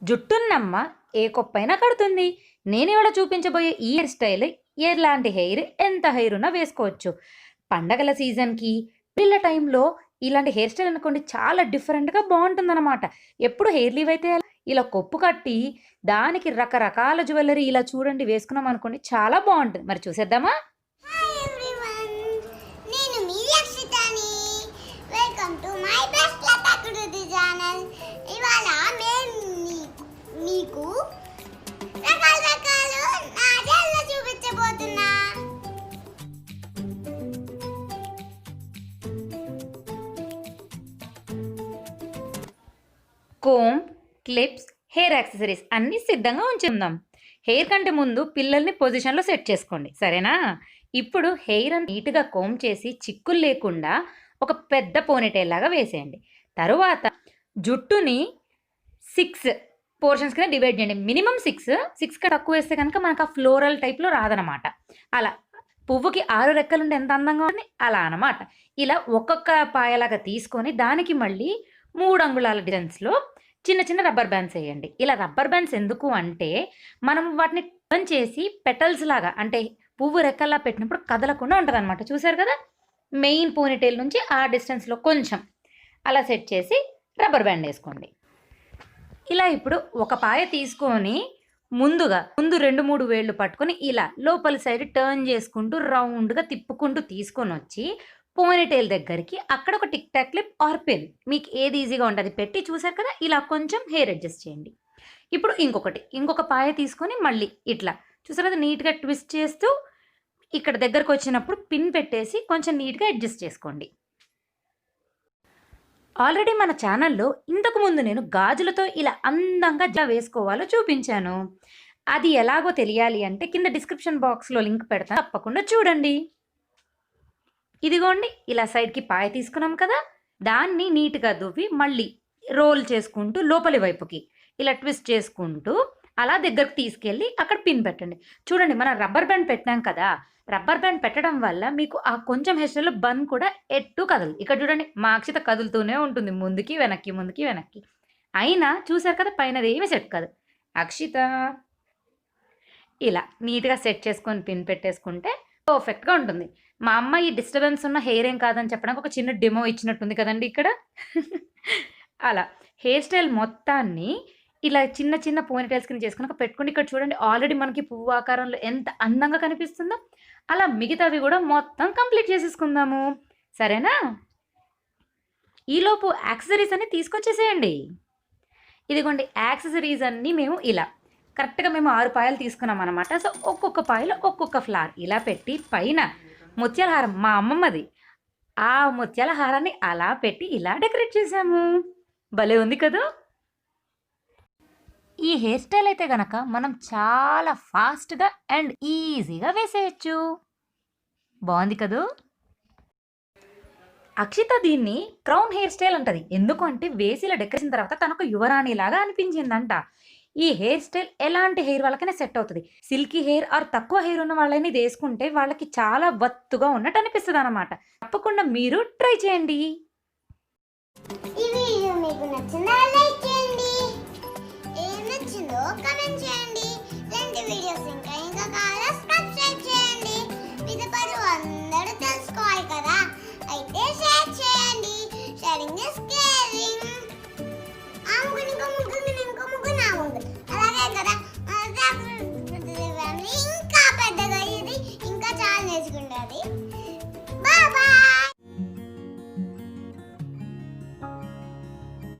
జుట్టున్నమ్మ ఏ కొప్పైనా కడుతుంది. నేను ఇవాళ చూపించబోయే ఈ హెయిర్ స్టైల్ ఎలాంటి హెయిర్, ఎంత హెయిర్ ఉన్నా వేసుకోవచ్చు. పండగల సీజన్కి, పిల్ల టైంలో ఇలాంటి హెయిర్ స్టైల్ అనుకోండి చాలా డిఫరెంట్గా బాగుంటుందన్నమాట. ఎప్పుడు హెయిర్ లీవ్ అయితే ఇలా కొప్పు కట్టి దానికి రకరకాల జ్యువెలరీ ఇలా చూడండి వేసుకున్నాం అనుకోండి చాలా బాగుంటుంది. మరి చూసేద్దామా? హాయ్ ఎవ్రీవన్, నేను మీ అక్షితాని. వెల్కమ్ టు మై బెస్ట్ లతా కుడుది ఛానల్. ఇవాళ మీకు రకాలు నా జెల్లో చూపించబోతున్నా. కోమ్, క్లిప్స్, హెయిర్ యాక్సెసరీస్ అన్నీ సిద్ధంగా ఉంచుకుందాం. హెయిర్ కంటే ముందు పిల్లల్ని పొజిషన్లో సెట్ చేసుకోండి, సరేనా? ఇప్పుడు హెయిర్ నీట్గా కోమ్ చేసి చిక్కులు లేకుండా ఒక పెద్ద పోనీటైల్ లాగా వేసేయండి. తరువాత జుట్టుని 6 పోర్షన్స్ కింద డివైడ్ చేయండి. మినిమం 6 తక్కువ వేస్తే కనుక మనకు ఆ ఫ్లోరల్ టైప్లో రాదనమాట. అలా పువ్వుకి 6 రెక్కలుంటే ఎంత అందంగా ఉంది అలా అనమాట. ఇలా ఒక్కొక్క పాయలాగా తీసుకొని దానికి మళ్ళీ 3 అంగుళాల డిస్టెన్స్లో చిన్న చిన్న రబ్బర్ బ్యాండ్స్ వేయండి. ఇలా రబ్బర్ బ్యాండ్స్ ఎందుకు అంటే మనం వాటిని టర్న్ చేసి పెటల్స్ లాగా, అంటే పువ్వు రెక్కల్లా పెట్టినప్పుడు కదలకుండా ఉంటుంది అనమాట. చూసారు కదా, మెయిన్ పోనీటైల్ నుంచి ఆ డిస్టెన్స్లో కొంచెం అలా సెట్ చేసి రబ్బర్ బ్యాండ్ వేసుకోండి. ఇలా ఇప్పుడు ఒక పాయ తీసుకొని ముందు 2-3 వేళ్ళు పట్టుకొని ఇలా లోపలి సైడ్ టర్న్ చేసుకుంటూ రౌండ్గా తిప్పుకుంటూ తీసుకొని వచ్చి పోనీటైల్ దగ్గరికి అక్కడ ఒక tic tac clip or pen, మీకు ఏది ఈజీగా ఉంటుంది పెట్టి, చూసారు కదా, ఇలా కొంచెం హెయిర్ అడ్జస్ట్ చేయండి. ఇప్పుడు ఇంకొక పాయ తీసుకొని మళ్ళీ ఇట్లా చూసారు కదా, నీట్గా ట్విస్ట్ చేస్తూ ఇక్కడ దగ్గరకు వచ్చినప్పుడు పిన్ పెట్టేసి కొంచెం నీట్గా అడ్జస్ట్ చేసుకోండి. ఆల్రెడీ మన ఛానల్లో ఇంతకుముందు నేను గాజులతో ఇలా అందంగా వేసుకోవాలో చూపించాను. అది ఎలాగో తెలియాలి అంటే కింద డిస్క్రిప్షన్ బాక్స్లో లింక్ పెడతాను, తప్పకుండా చూడండి. ఇదిగోండి, ఇలా సైడ్కి పాయ తీసుకున్నాం కదా, దాన్ని నీట్గా దువ్వి మళ్ళీ రోల్ చేసుకుంటూ లోపలి వైపుకి ఇలా ట్విస్ట్ చేసుకుంటూ అలా దగ్గరకు తీసుకెళ్ళి అక్కడ పిన్ పెట్టండి. చూడండి, మనం రబ్బర్ బ్యాండ్ పెట్టినాం కదా, రబ్బర్ బ్యాండ్ పెట్టడం వల్ల మీకు ఆ కొంచెం హెయిర్ స్టైల్లో బన్ కూడా ఎట్టు కదలు. ఇక్కడ చూడండి, మా అక్షిత కదులుతూనే ఉంటుంది, ముందుకి వెనక్కి. అయినా చూసారు కదా, పైనది ఏమి సెట్ కాదు. అక్షిత ఇలా నీట్గా సెట్ చేసుకొని పిన్ పెట్టేసుకుంటే పర్ఫెక్ట్గా ఉంటుంది. మా అమ్మ ఈ డిస్టర్బెన్స్ ఉన్న హెయిర్ ఏం కాదని చెప్పడానికి ఒక చిన్న డెమో ఇచ్చినట్టుంది కదండి ఇక్కడ. అలా హెయిర్ స్టైల్ మొత్తాన్ని ఇలా చిన్న చిన్న పోనీటైల్స్ కింద చేసుకున్నాక పెట్టుకోండి. ఇక్కడ చూడండి, ఆల్రెడీ మనకి పువ్వు ఆకారంలో ఎంత అందంగా కనిపిస్తుందో అలా మిగతావి కూడా మొత్తం కంప్లీట్ చేసేసుకుందాము, సరేనా? ఈలోపు యాక్సెసరీస్ అన్ని తీసుకొచ్చేసేయండి. ఇదిగోండి, యాక్సెసరీస్ అన్నీ మేము ఇలా కరెక్ట్గా 6 పాయలు తీసుకున్నాం అనమాట. సో ఒక్కొక్క పాయలో ఒక్కొక్క ఫ్లవర్ ఇలా పెట్టి పైన ముత్యాల హారం, మా అమ్మమ్మది, ఆ ముత్యాల హారాన్ని అలా పెట్టి ఇలా డెకరేట్ చేసాము. భలే ఉంది కదా. ఈ హెయిర్ స్టైల్ అయితే గనక మనం చాలా ఫాస్ట్గా అండ్ ఈజీగా వేసేయచ్చు. బాగుంది కదూ. అక్షిత దీన్ని క్రౌన్ హెయిర్ స్టైల్ అంటది. ఎందుకంటే వేసి ఇలా డెకరేషన్ తర్వాత తనకు యువరాణి లాగా అనిపించిందంట. ఈ హెయిర్ స్టైల్ ఎలాంటి హెయిర్ వాళ్ళకైనా సెట్ అవుతుంది. సిల్కీ హెయిర్ ఆర్ తక్కువ హెయిర్ ఉన్న వాళ్ళని ఇది వేసుకుంటే వాళ్ళకి చాలా వత్తుగా ఉన్నట్టు అనిపిస్తుంది అనమాట. తప్పకుండా మీరు ట్రై చేయండి. ఈ వీడియో మీకు నచ్చిందా? లైక్ చేయండి. ఏం నచ్చిందో కామెంట్ చేయండి. ఇలాంటి వీడియోస్ ఇంకా కావాలా సబ్స్క్రైబ్ చేయండి. మీద పరు అందరూ తెలుసుకోవాలి కదా, అయితే షేర్ చేయండి. Sharing is caring. ఆ ముగ్గురు ఇంకో ముగ్గురు నా ముగ్గురు అలాగే కదా, ఇంకా పెద్దగా ఇది ఇంకా చాలా నేర్చుకుంటుంది.